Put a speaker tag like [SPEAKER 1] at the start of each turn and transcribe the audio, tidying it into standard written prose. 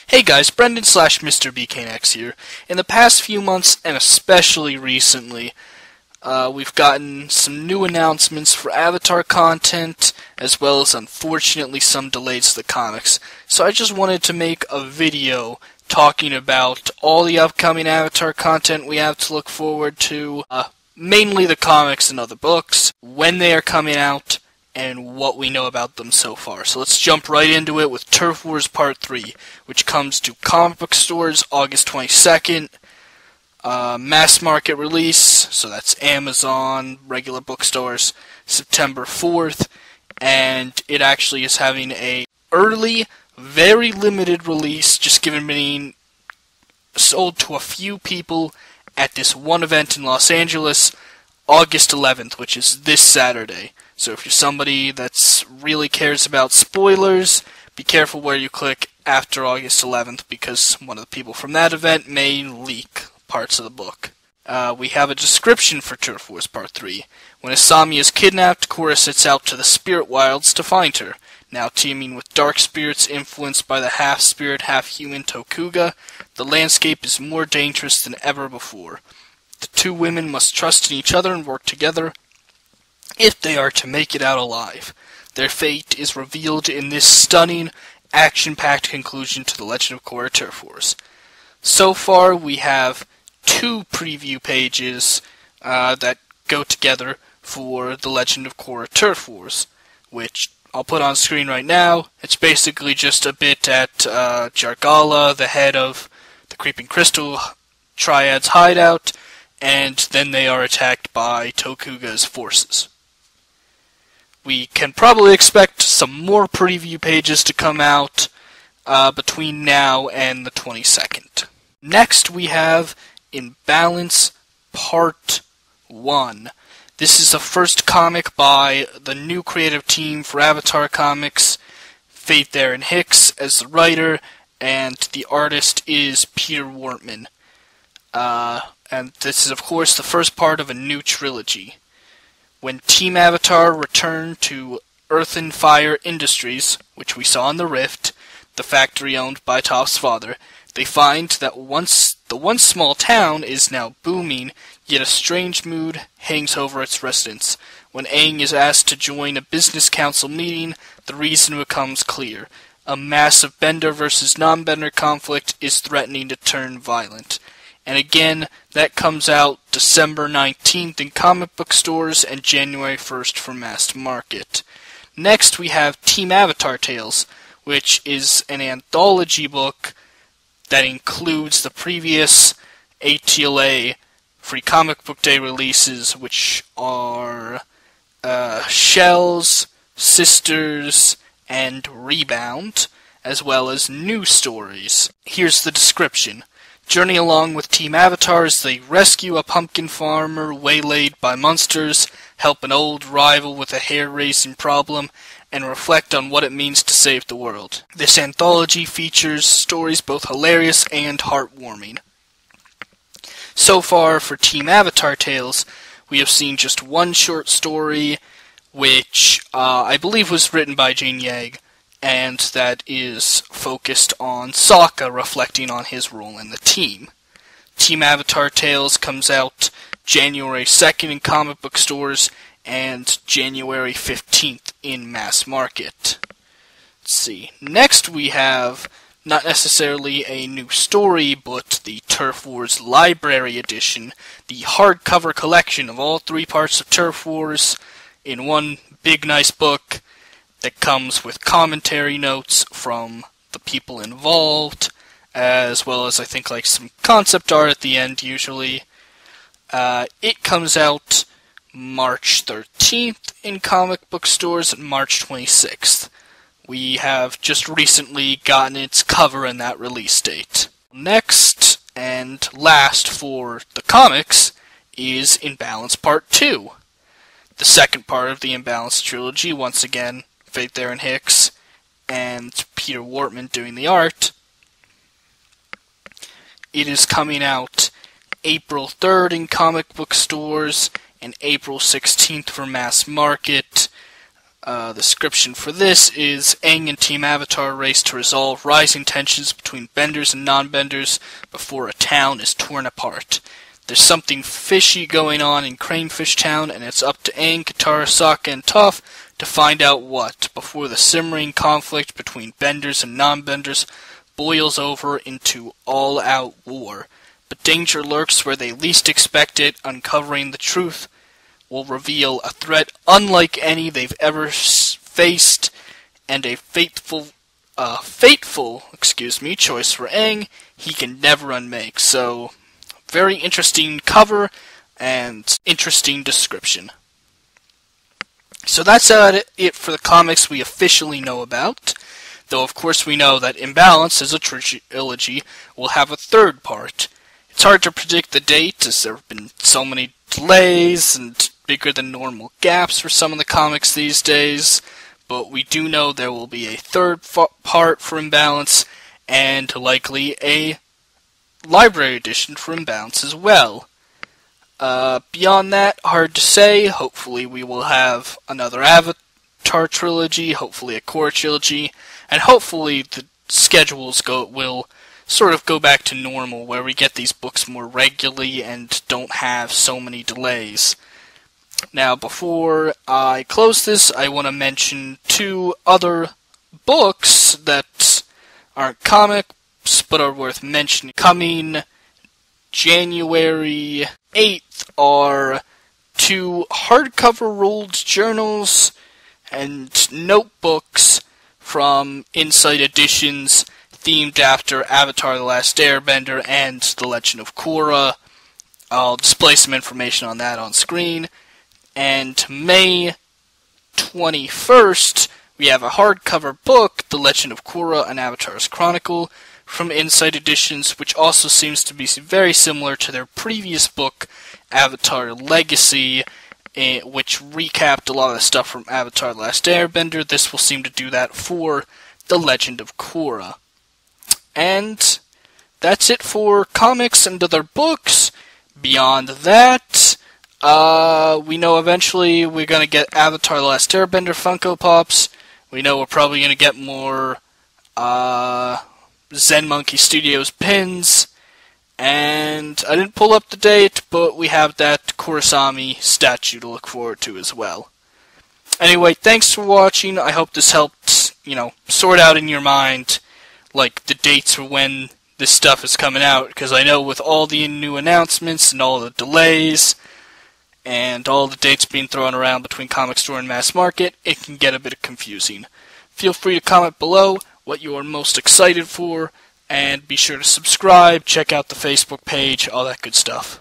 [SPEAKER 1] Hey guys, Brendan slash Mr. BKNX here. In the past few months, and especially recently, we've gotten some new announcements for Avatar content, as well as unfortunately some delays to the comics. So I just wanted to make a video talking about all the upcoming Avatar content we have to look forward to, mainly the comics and other books, when they are coming out, and what we know about them so far. So let's jump right into it with Turf Wars Part 3, which comes to comic book stores August 22nd, mass market release, so that's Amazon, regular bookstores, September 4th, and it actually is having a early, very limited release, just being sold to a few people at this one event in Los Angeles, August 11th, which is this Saturday. So if you're somebody that really cares about spoilers, be careful where you click after August 11th, because one of the people from that event may leak parts of the book. We have a description for Turf Wars Part 3. When Asami is kidnapped, Korra sets out to the spirit wilds to find her. Now teeming with dark spirits influenced by the half-spirit, half-human Tokuga, the landscape is more dangerous than ever before. The two women must trust in each other and work together if they are to make it out alive. Their fate is revealed in this stunning, action-packed conclusion to the Legend of Korra Turf Wars. So far, we have 2 preview pages that go together for the Legend of Korra Turf Wars, which I'll put on screen right now. It's basically just a bit at Jargala, the head of the Creeping Crystal Triad's hideout, and then they are attacked by Tokuga's forces. We can probably expect some more preview pages to come out between now and the 22nd. Next we have Imbalance Part 1. This is the first comic by the new creative team for Avatar Comics, Faith Aaron Hicks as the writer, and the artist is Peter Wortman. And this is, of course, the first part of a new trilogy. When Team Avatar return to Earth and Fire Industries, which we saw in the Rift, the factory owned by Toph's father, they find that the once small town is now booming, yet a strange mood hangs over its residents. When Aang is asked to join a business council meeting, the reason becomes clear. A massive Bender versus non-Bender conflict is threatening to turn violent. And again, that comes out December 19th in comic book stores and January 1st for mass market. Next we have Team Avatar Tales, which is an anthology book that includes the previous ATLA Free Comic Book Day releases, which are Shells, Sisters, and Rebound, as well as new stories. Here's the description. Journey along with Team Avatar as they rescue a pumpkin farmer waylaid by monsters, help an old rival with a hair-raising problem, and reflect on what it means to save the world. This anthology features stories both hilarious and heartwarming. So far, for Team Avatar Tales, we have seen just one short story, which I believe was written by Gene Yag, and that is focused on Sokka, reflecting on his role in the team. Team Avatar Tales comes out January 2nd in comic book stores and January 15th in mass market. Let's see. Next we have, not necessarily a new story, but the Turf Wars Library Edition, the hardcover collection of all 3 parts of Turf Wars in one big nice book, that comes with commentary notes from the people involved, as well as I think like some concept art at the end usually. It comes out March 13th in comic book stores and March 26th. We have just recently gotten its cover and that release date. Next and last for the comics is Imbalance Part 2. The second part of the Imbalance trilogy, once again, Faith Aaron Hicks and Peter Wortman doing the art. It is coming out April 3rd in comic book stores and April 16th for mass market. The description for this is Aang and Team Avatar race to resolve rising tensions between benders and non-benders before a town is torn apart. There's something fishy going on in Cranefish Town, and it's up to Aang, Katara, Sokka, and Toph to find out what, before the simmering conflict between benders and non-benders boils over into all-out war. But danger lurks where they least expect it. Uncovering the truth will reveal a threat unlike any they've ever faced, and a fateful choice for Aang he can never unmake. So, very interesting cover and interesting description. So that's it for the comics we officially know about. Though of course we know that Imbalance as a trilogy will have a third part. It's hard to predict the date, as there have been so many delays and bigger than normal gaps for some of the comics these days, but we do know there will be a third part for Imbalance, and likely a library edition for Imbalance as well. Beyond that, hard to say. Hopefully we will have another Avatar trilogy, hopefully a Korra trilogy, and hopefully the schedules will sort of go back to normal, where we get these books more regularly and don't have so many delays. Now, before I close this, I want to mention 2 other books that aren't comics, but are worth mentioning. Coming January 8th are 2 hardcover ruled journals and notebooks from Insight Editions, themed after Avatar the Last Airbender and The Legend of Korra. I'll display some information on that on screen. And May 21st, we have a hardcover book, The Legend of Korra, An Avatar's Chronicle, from Insight Editions, which also seems to be very similar to their previous book, Avatar Legacy, which recapped a lot of the stuff from Avatar the Last Airbender. This will seem to do that for The Legend of Korra. And that's it for comics and other books. Beyond that, we know eventually we're going to get Avatar the Last Airbender Funko Pops. We know we're probably going to get more Zen Monkey Studios pins. And I didn't pull up the date, but we have that Kurosami statue to look forward to as well. Anyway, thanks for watching. I hope this helped, sort out in your mind, like, the dates for when this stuff is coming out, because I know with all the new announcements and all the delays and all the dates being thrown around between Comic Store and Mass Market, it can get a bit confusing. Feel free to comment below what you are most excited for, and be sure to subscribe, check out the Facebook page, all that good stuff.